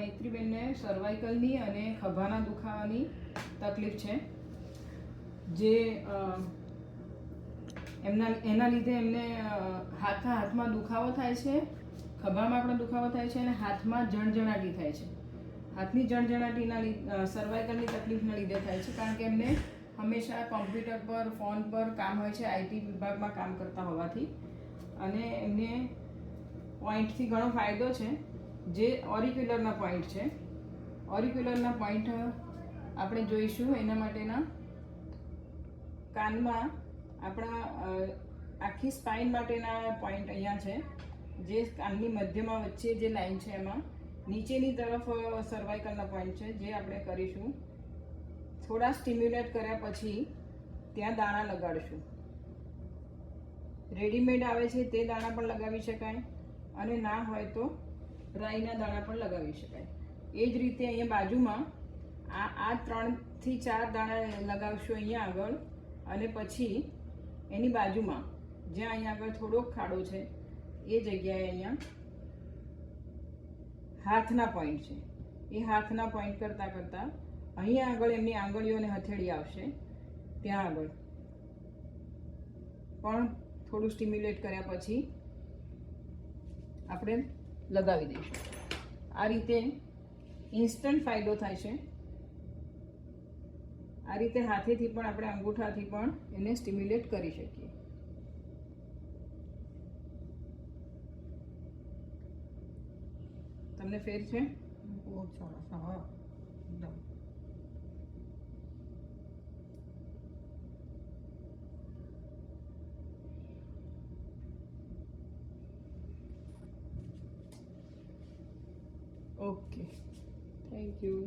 મૈત્રીબેનને સર્વાઇકલની અને ખભાના દુખાવાની તકલીફ છે, જે એના લીધે એમને હાથમાં દુખાવો થાય છે, ખભામાં પણ દુખાવો થાય છે અને હાથમાં જણજણાટી થાય છે. હાથની જણજણાટીના સર્વાઇકલની તકલીફના લીધે થાય છે, કારણ કે એમને હંમેશા કોમ્પ્યુટર પર ફોન પર કામ હોય છે, આઈટી વિભાગમાં કામ કરતા હોવાથી. અને એમને પોઈન્ટથી ઘણો ફાયદો છે, જે ઓરિક્યુલરના પોઈન્ટ છે. ઓરિક્યુલરના પોઈન્ટ આપણે જોઈશું. એના માટેના કાનમાં આપણા આખી સ્પાઇન માટેના પોઈન્ટ અહીંયા છે, જે કાનની મધ્યમાં વચ્ચે જે લાઈન છે એમાં નીચેની તરફ સર્વાઇકલના પોઈન્ટ છે, જે આપણે કરીશું. થોડા સ્ટિમ્યુલેટ કર્યા પછી ત્યાં દાણા લગાડશું. રેડીમેડ આવે છે તે દાણા પણ લગાવી શકાય, અને ના હોય તો રાઈના દાણા પણ લગાવી શકાય. એ જ રીતે અહીંયા બાજુમાં આ 3 થી 4 દાણા લગાવશું અહીંયા આગળ, અને પછી એની બાજુમાં જ્યાં અહીંયા આગળ થોડોક ખાડો છે એ જગ્યાએ અહીંયા હાથના પોઈન્ટ છે. એ હાથના પોઈન્ટ કરતાં કરતાં અહીંયા આગળ એમની આંગળીઓ અને હથેળી આવશે, ત્યાં આગળ પણ થોડું સ્ટિમ્યુલેટ કર્યા પછી આપણે લગાવી દઈશું. આ રીતે ઇન્સ્ટન્ટ ફાયદો થાય છે. આ રીતે હાથેથી પણ આપણે અંગૂઠાથી પણ એને સ્ટિમ્યુલેટ કરી શકીએ. તમને ફેર છે? બહુ સરસ. હા, એકદમ. Okay, thank you.